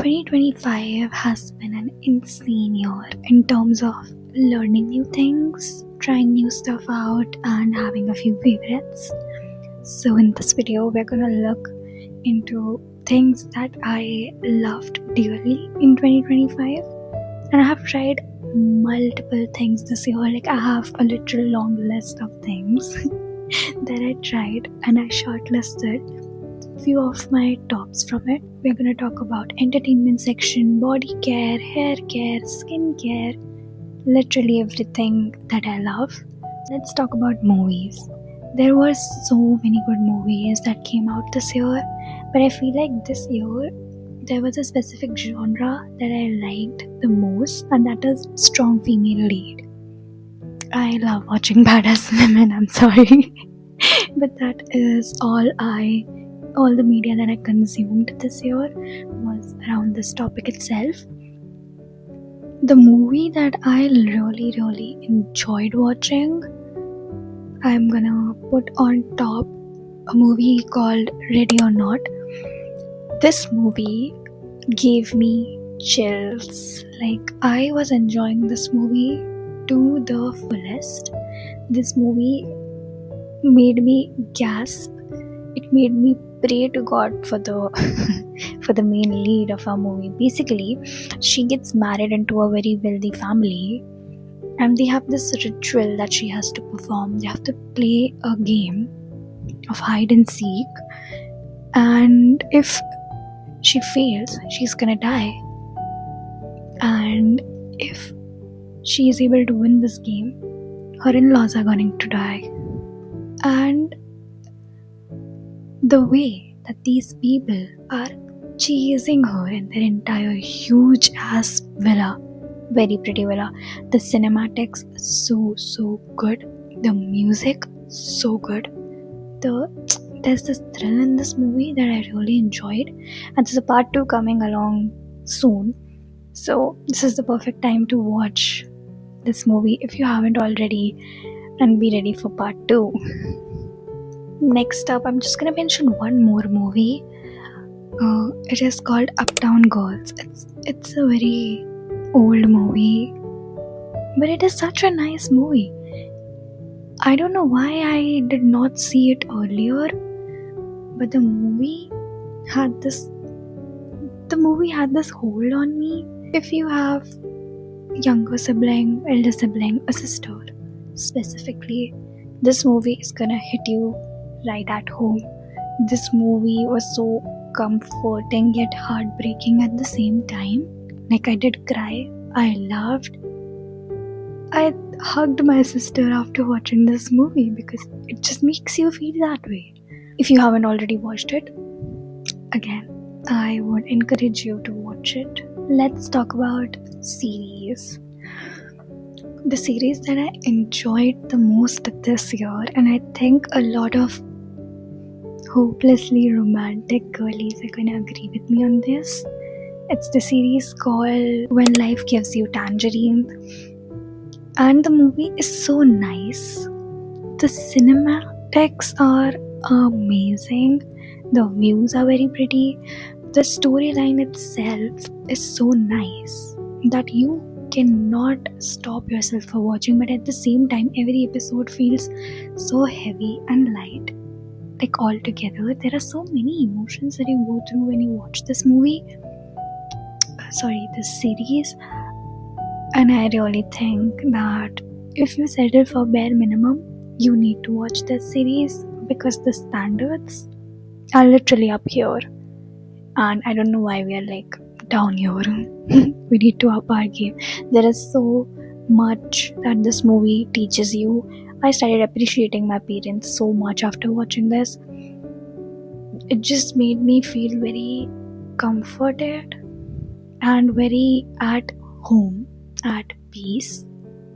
2025 has been an insane year in terms of learning new things, trying new stuff out, and having a few favorites. So, in this video, we're gonna look into things that I loved dearly in 2025, and I have tried multiple things this year. Like, I have a literal long list of things that I tried, and I shortlisted few of my tops from it. We're gonna talk about entertainment section, body care, hair care, skin care, literally everything that I love. Let's talk about movies. There were so many good movies that came out this year, but I feel like this year there was a specific genre that I liked the most, and that is strong female lead. I love watching badass women, I'm sorry. But that is all the media that I consumed this year was around this topic itself. The movie that I really enjoyed watching, I'm gonna put on top a movie called Ready or Not. This movie gave me chills. Like, I was enjoying this movie to the fullest. This movie made me gasp. It made me pray to God for the for the main lead of our movie. Basically, she gets married into a very wealthy family, and they have this ritual that she has to perform. They have to play a game of hide and seek, and if she fails, she's gonna die. And if she is able to win this game, her in-laws are going to die. And the way that these people are chasing her in their entire huge ass villa, very pretty villa, the cinematics so good, the music so good, there's this thrill in this movie that I really enjoyed, and there's a part 2 coming along soon, so this is the perfect time to watch this movie if you haven't already, and be ready for part 2. Next up, I'm just gonna mention one more movie. It is called Uptown Girls. It's a very old movie, but it is such a nice movie. I don't know why I did not see it earlier, but the movie had this hold on me. If you have younger sibling, elder sibling, a sister specifically, this movie is gonna hit you right at home. This movie was so comforting yet heartbreaking at the same time. Like, I did cry, I laughed, I hugged my sister after watching this movie because it just makes you feel that way. If you haven't already watched it, again, I would encourage you to watch it. Let's talk about series. The series that I enjoyed the most this year, and I think a lot of hopelessly romantic girlies are gonna agree with me on this. It's the series called When Life Gives You Tangerine, and the movie is so nice. The cinematics are amazing, the views are very pretty, the storyline itself is so nice that you cannot stop yourself for watching, but at the same time this episode feels so heavy and light. Like, all together, there are so many emotions that you go through when you watch this series, and I really think that if you settle for bare minimum, you need to watch this series because the standards are literally up here, and I don't know why we are like down here. We need to up our game. There is so much that this movie teaches you. I started appreciating my parents so much after watching this. It just made me feel very comforted and very at home, at peace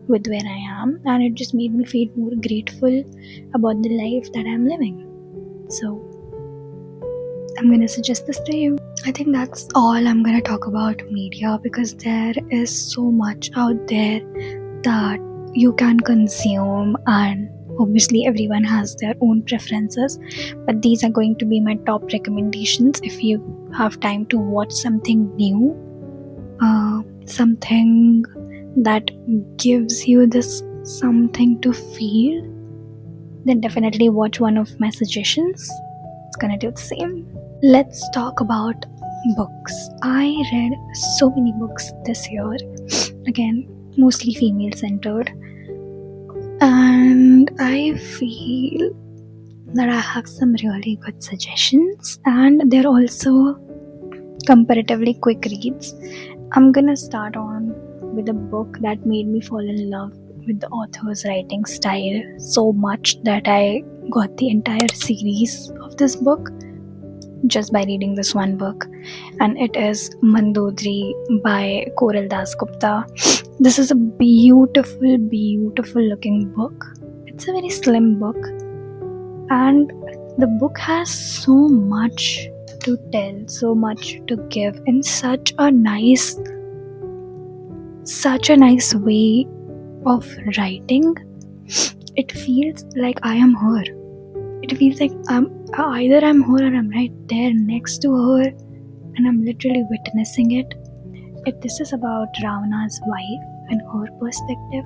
with where I am, and it just made me feel more grateful about the life that I'm living. So I'm gonna suggest this to you. I think that's all I'm gonna talk about media, because there is so much out there that you can consume, and obviously everyone has their own preferences, but these are going to be my top recommendations if you have time to watch something new, something that gives you this something to feel, then definitely watch one of my suggestions. It's gonna do the same. Let's talk about books. I read so many books this year, again, mostly female centered, and I feel that I have some really good suggestions, and they're also comparatively quick reads. I'm gonna start on with a book that made me fall in love with the author's writing style so much that I got the entire series of this book just by reading this one book, and it is Mandodri by Koral Das Gupta. This is a beautiful, beautiful looking book. It's a very slim book, and the book has so much to tell, so much to give in such a nice way of writing. It feels like I am her. It feels like either I'm her or I'm right there next to her, and I'm literally witnessing it. This is about Ravana's wife and her perspective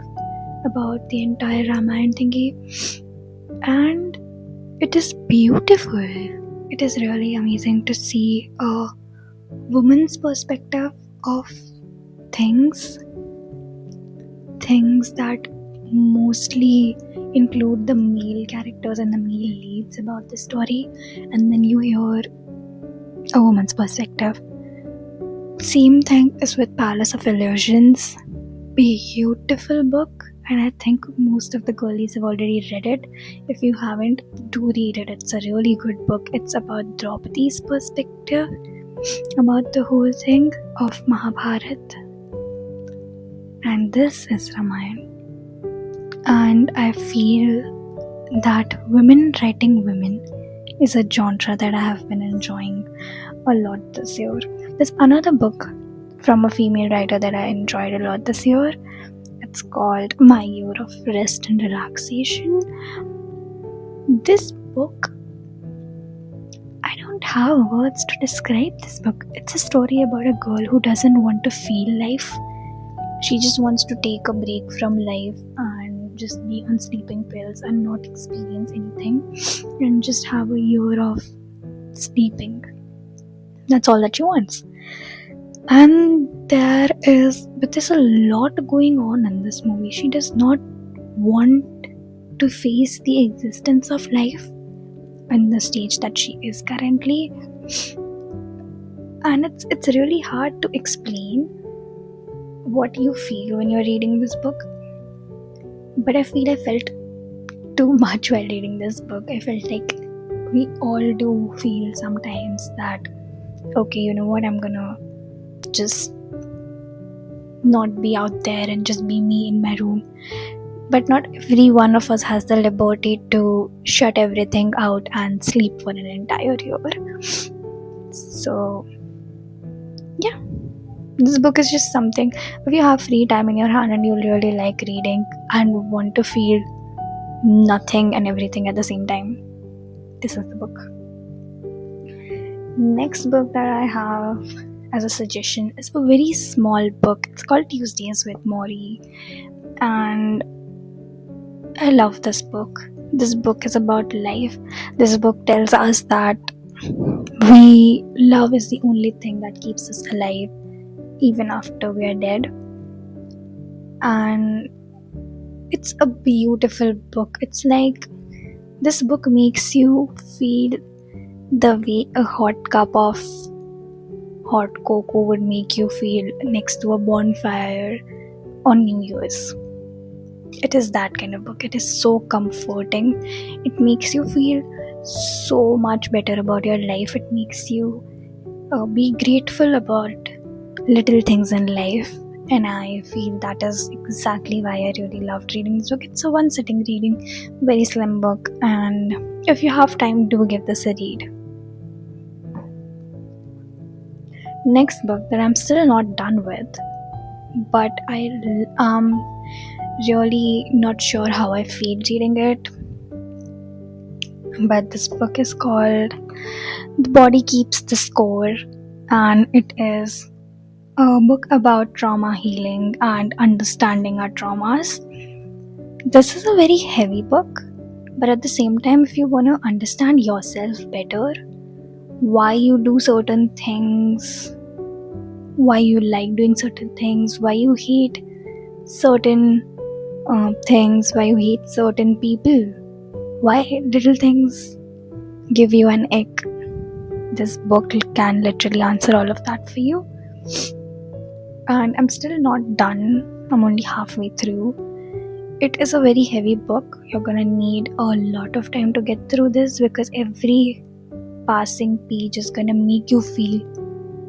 about the entire Ramayana thingy, and it is beautiful. It is really amazing to see a woman's perspective of things that mostly include the male characters and the male leads about the story, and then you hear a woman's perspective. Same thing is with Palace of Illusions. Beautiful book, and I think most of the girlies have already read it. If you haven't, do read it. It's a really good book. It's about Draupadi's perspective about the whole thing of Mahabharat, and this is Ramayana. And I feel that women writing women is a genre that I have been enjoying a lot this year. There's another book from a female writer that I enjoyed a lot this year. It's called My Year of Rest and Relaxation. This book, I don't have words to describe this book. It's a story about a girl who doesn't want to feel life. She just wants to take a break from life and just be on sleeping pills and not experience anything and just have a year of sleeping. That's all that she wants. And there's a lot going on in this movie. She does not want to face the existence of life in the stage that she is currently, and it's really hard to explain what you feel when you're reading this book, but I feel I felt too much while reading this book. I felt like we all do feel sometimes that, okay, you know what, I'm gonna just not be out there and just be me in my room. But not every one of us has the liberty to shut everything out and sleep for an entire year. So yeah, this book is just something, if you have free time in your hand and you really like reading and want to feel nothing and everything at the same time, this is the book. Next book that I have as a suggestion is a very small book. It's called Tuesdays with Maury, and I love this book. This book is about life. This book tells us that love is the only thing that keeps us alive even after we are dead. And it's a beautiful book. It's like this book makes you feel the way a hot cup of hot cocoa would make you feel next to a bonfire on New Year's. It is that kind of book. It is so comforting. It makes you feel so much better about your life. It makes you be grateful about little things in life, and I feel that is exactly why I really loved reading this book. It's a one sitting reading, very slim book, and if you have time, do give this a read. Next book that I'm still not done with, but I am really not sure how I feel reading it, but this book is called The Body Keeps the Score, and it is a book about trauma healing and understanding our traumas. This is a very heavy book, but at the same time, if you want to understand yourself better, why you do certain things, why you like doing certain things, why you hate certain things, why you hate certain people, why little things give you an ick, this book can literally answer all of that for you. And I'm still not done, I'm only halfway through. It is a very heavy book. You're gonna need a lot of time to get through this because every passing page is gonna make you feel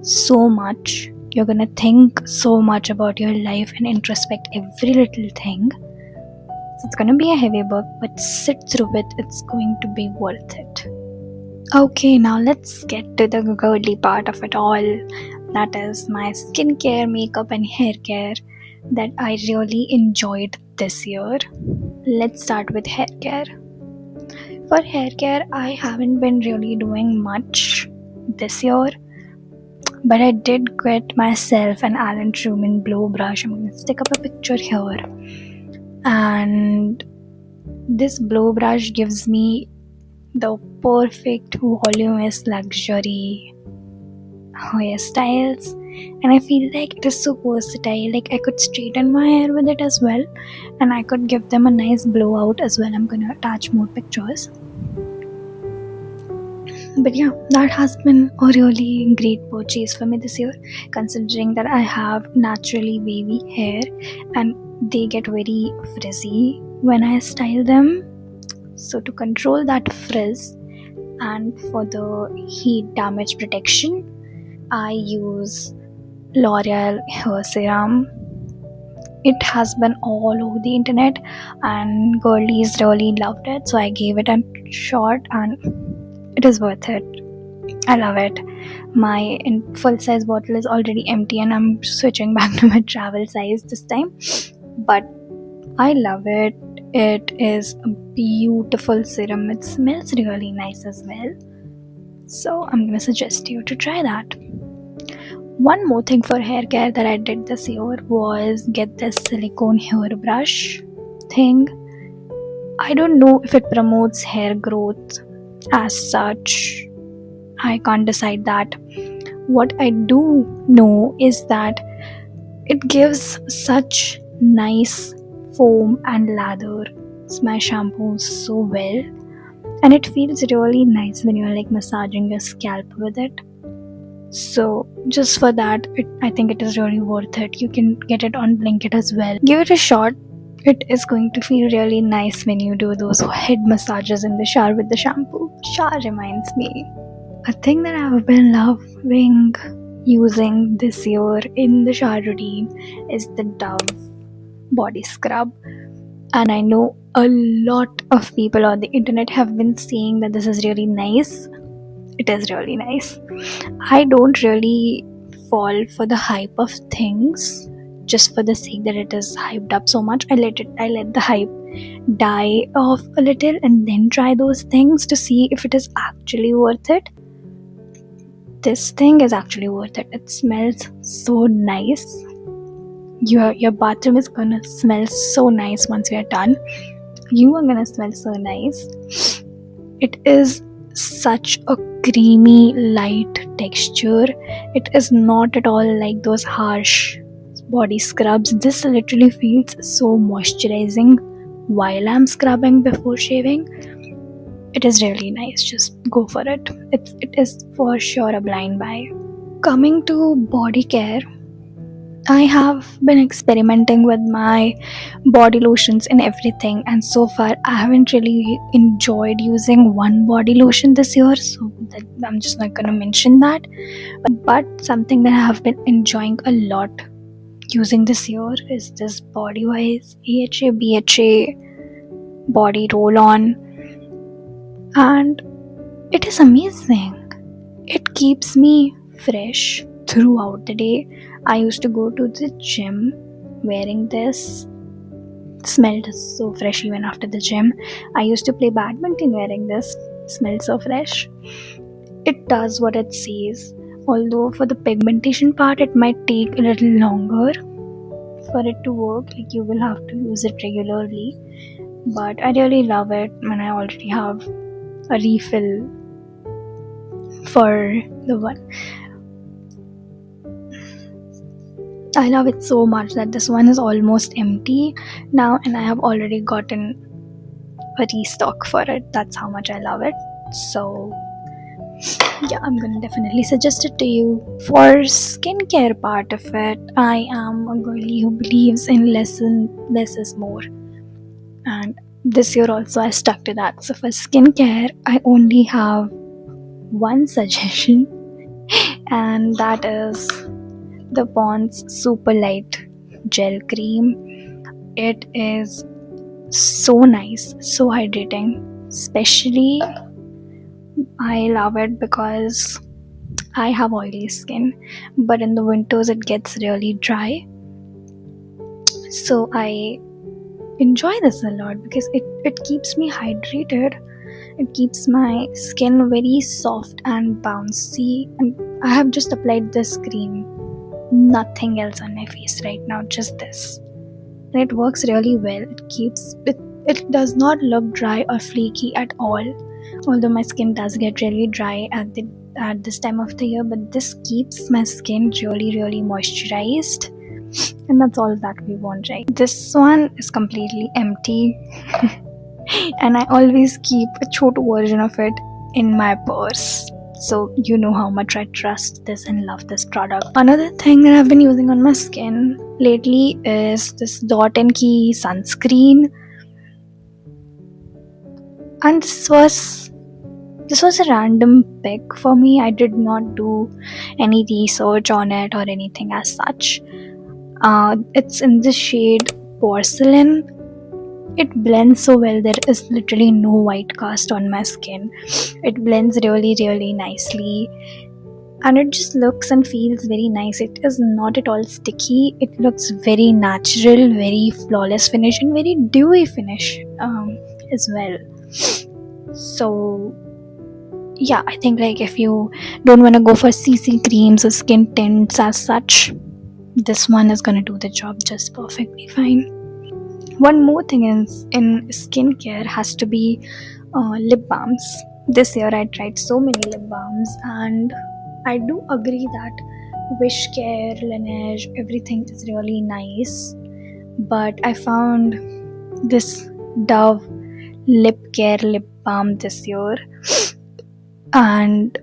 so much. You're gonna think so much about your life and introspect every little thing. So it's gonna be a heavy book, but sit through it, it's going to be worth it. Okay, now let's get to the girly part of it all. That is my skincare, makeup and hair care that I really enjoyed this year. Let's start with hair care. For hair care, I haven't been really doing much this year, but I did get myself an Alan Truman blow brush. I'm going to stick up a picture here. And this blow brush gives me the perfect voluminous luxury hairstyles, and I feel like it is so versatile. Like I could straighten my hair with it as well, and I could give them a nice blowout as well. I'm gonna attach more pictures. But yeah, that has been a really great purchase for me this year, considering that I have naturally wavy hair and they get very frizzy when I style them. So to control that frizz and for the heat damage protection, I use L'Oreal hair serum. It has been all over the internet and girlies really loved it, so I gave it a shot and it is worth it. I love it. My full size bottle is already empty and I'm switching back to my travel size this time, but I love it. It is a beautiful serum. It smells really nice as well, so I'm gonna suggest you to try that. One more thing for hair care that I did this year was get this silicone hair brush thing. I don't know if it promotes hair growth as such. I can't decide that. What I do know is that it gives such nice foam and lather. My shampoo so well, and it feels really nice when you're like massaging your scalp with it. So just for that, I think it is really worth it. You can get it on Blinkit as well. Give it a shot. It is going to feel really nice when you do those head massages in the shower with the shampoo. Shower reminds me, a thing that I've been loving using this year in the shower routine is the Dove body scrub. And I know a lot of people on the internet have been saying that this is really nice. It is really nice. I don't really fall for the hype of things just for the sake that it is hyped up so much. I let the hype die off a little and then try those things to see if it is actually worth it. This thing is actually worth it. It smells so nice. Your bathroom is gonna smell so nice once we are done. You are gonna smell so nice. It is such a creamy light texture. It is not at all like those harsh body scrubs. This literally feels so moisturizing while I'm scrubbing before shaving. It is really nice. Just go for it. It is for sure a blind buy. Coming to body care, I have been experimenting with my body lotions and everything, and so far I haven't really enjoyed using one body lotion this year, so I'm just not gonna mention that. But something that I have been enjoying a lot using this year is this Bodywise AHA BHA body roll-on, and it is amazing. It keeps me fresh throughout the day. I used to go to the gym wearing this. Smelled so fresh even after the gym. I used to play badminton wearing this. Smelled so fresh. it does what it says. Although for the pigmentation part, it might take a little longer for it to work. Like you will have to use it regularly. But I really love it when I already have a refill for the one. I love it so much that this one is almost empty now, and I have already gotten a restock for it. That's how much I love it. So yeah, I'm gonna definitely suggest it to you. For skincare part of it, I am a girly who believes in less is more, and this year also I stuck to that. So for skincare, I only have one suggestion, and that is the Pond's Super Light Gel Cream. It is so nice, so hydrating. Especially, I love it because I have oily skin, but in the winters it gets really dry. So I enjoy this a lot because it keeps me hydrated. It keeps my skin very soft and bouncy. And I have just applied this cream. Nothing else on my face right now, just this. And it works really well. It does not look dry or flaky at all. Although my skin does get really dry at this time of the year, but this keeps my skin really, really moisturized. And that's all that we want, right? This one is completely empty. And I always keep a chotu version of it in my purse. So you know how much I trust this and love this product. Another thing that I've been using on my skin lately is this Dot & Key sunscreen. And this was a random pick for me. I did not do any research on it or anything as such. It's in the shade Porcelain. It blends so well. There is literally no white cast on my skin. It blends really, really nicely. And it just looks and feels very nice. It is not at all sticky. It looks very natural, very flawless finish, and very dewy finish as well. So yeah, I think like if you don't want to go for CC creams or skin tints as such, this one is gonna do the job just perfectly fine. One more thing is in skincare has to be lip balms. This year I tried so many lip balms, and I do agree that Wishcare, Laneige, everything is really nice. But I found this Dove lip care lip balm this year, and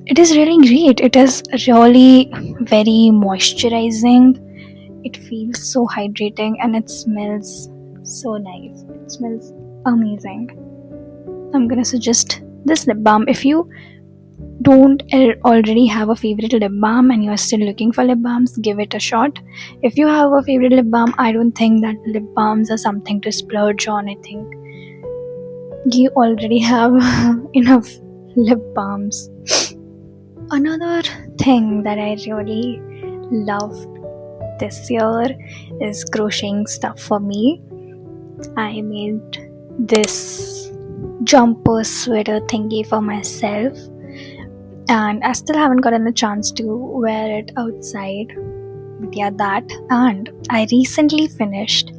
it is really great. It is really very moisturizing. It feels so hydrating and it smells so nice. It smells amazing. I'm gonna suggest this lip balm. If you don't already have a favorite lip balm and you're still looking for lip balms, give it a shot. If you have a favorite lip balm, I don't think that lip balms are something to splurge on. I think you already have enough lip balms. Another thing that I really loved this year is crocheting stuff for me. I made this jumper sweater thingy for myself, and I still haven't gotten a chance to wear it outside. But yeah, that. And I recently finished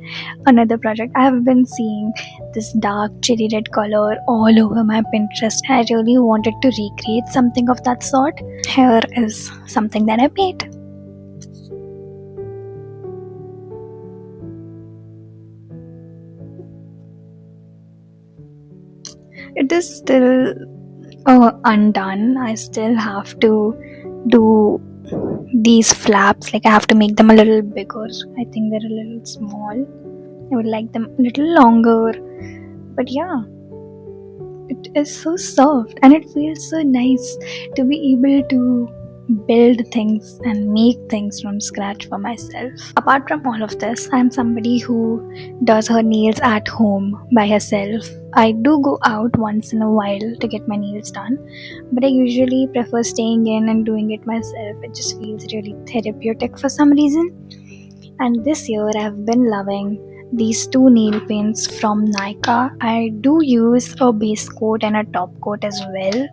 another project. I have been seeing this dark cherry red color all over my Pinterest. I really wanted to recreate something of that sort. Here is something that I made. It is still undone. I still have to do these flaps. Like I have to make them a little bigger. I think they're a little small. I would like them a little longer. But yeah, it is so soft and it feels so nice to be able to build things and make things from scratch for myself. Apart from all of this, I'm somebody who does her nails at home by herself. I do go out once in a while to get my nails done, but I usually prefer staying in and doing it myself. It just feels really therapeutic for some reason. And this year I've been loving these two nail paints from Nika. I do use a base coat and a top coat as well.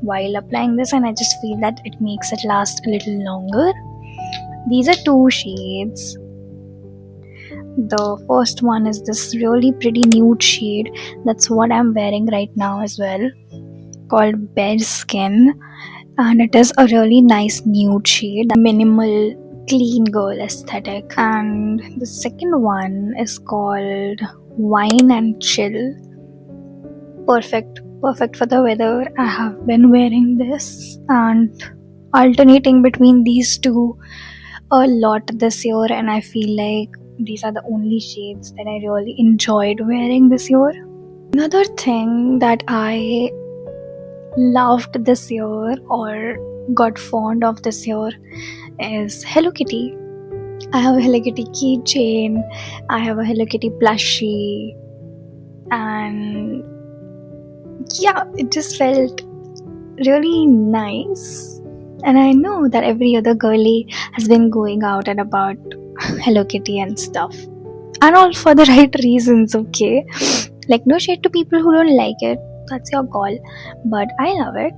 while applying this, and I just feel that it makes it last a little longer. These are two shades. The first one is this really pretty nude shade. That's what I'm wearing right now as well, called Bare Skin, and it is a really nice nude shade, minimal clean girl aesthetic. And the second one is called Wine and Chill. Perfect for the weather. I have been wearing this and alternating between these two a lot this year, and I feel like these are the only shades that I really enjoyed wearing this year. Another thing that I loved this year or got fond of this year is Hello Kitty. I have a Hello Kitty keychain, I have a Hello Kitty plushie, and yeah, it just felt really nice. And I know that every other girly has been going out and about Hello Kitty and stuff, and all for the right reasons, okay? Like, no shade to people who don't like it, that's your call, but I love it.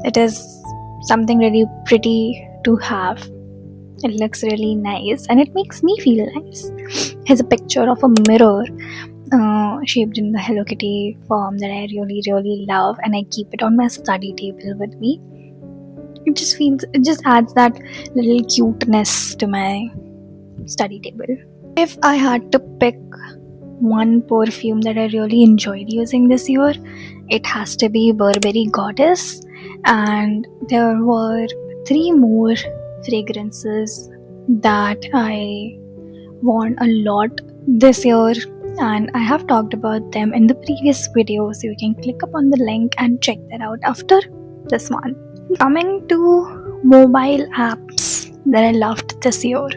It is something really pretty to have. It looks really nice and it makes me feel nice. Here's a picture of a mirror shaped in the Hello Kitty form that I really love, and I keep it on my study table with me. It just adds that little cuteness to my study table. If I had to pick one perfume that I really enjoyed using this year, it has to be Burberry Goddess, and there were 3 more fragrances that I want a lot this year, and I have talked about them in the previous video, so you can click up on the link and check that out after this one. Coming to mobile apps that I loved this year,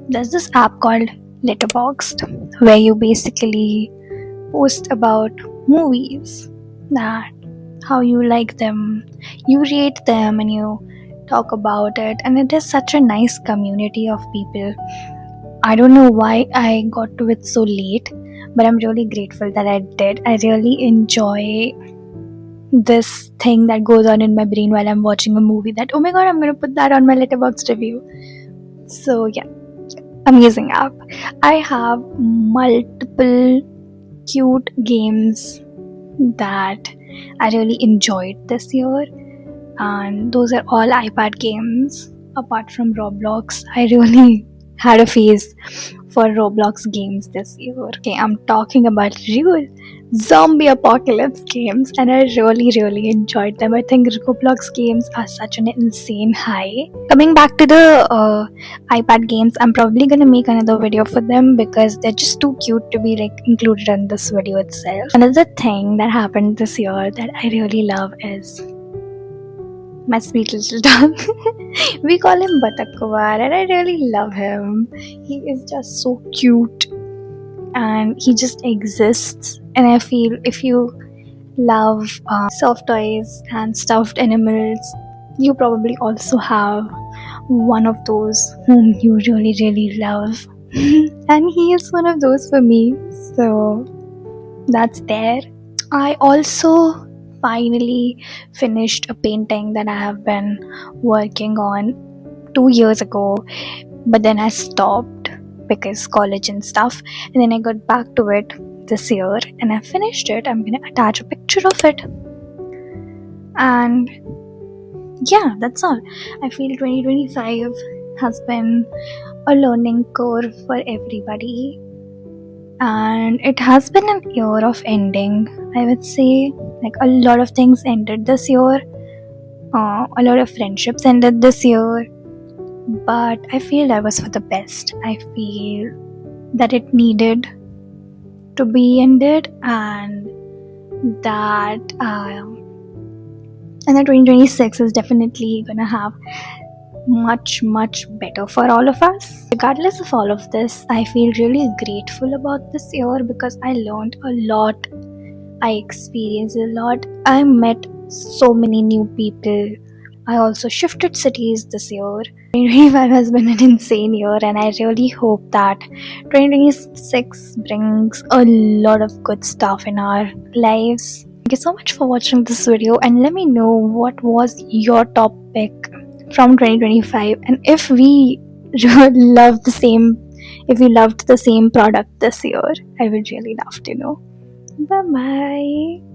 there's this app called Letterboxd, where you basically post about movies, that how you like them, you rate them, and you talk about it, and it is such a nice community of people. I don't know why I got to it so late, but I'm really grateful that I did. I really enjoy this thing that goes on in my brain while I'm watching a movie, that oh my god, I'm gonna put that on my Letterboxd review. So yeah, amazing app. I have multiple cute games that I really enjoyed this year, and those are all iPad games. Apart from Roblox, I really had a phase for Roblox games this year. Okay, I'm talking about real zombie apocalypse games, and I really enjoyed them. I think Roblox games are such an insane high. Coming back to the iPad games, I'm probably gonna make another video for them because they're just too cute to be like included in this video itself. Another thing that happened this year that I really love is my sweet little dog. We call him Batakuvar, and I really love him. He is just so cute and he just exists. And I feel if you love soft toys and stuffed animals, you probably also have one of those whom you really love. And he is one of those for me, so that's there. I also finally finished a painting that I have been working on 2 years ago, but then I stopped because college and stuff, and then I got back to it this year and I finished it. I'm gonna attach a picture of it, and yeah, that's all. I feel 2025 has been a learning curve for everybody, and it has been an year of ending. I would say, like, a lot of things ended this year, a lot of friendships ended this year, but I feel that was for the best. I feel that it needed to be ended, and that 2026 is definitely gonna have much better for all of us. Regardless of all of this, I feel really grateful about this year because I learned a lot, I experienced a lot, I met so many new people. I also shifted cities this year. 2025 has been an insane year, and I really hope that 2026 brings a lot of good stuff in our lives. Thank you so much for watching this video, and let me know what was your top pick from 2025, and if we love the same, if we loved the same product this year. I would really love to know. Bye bye.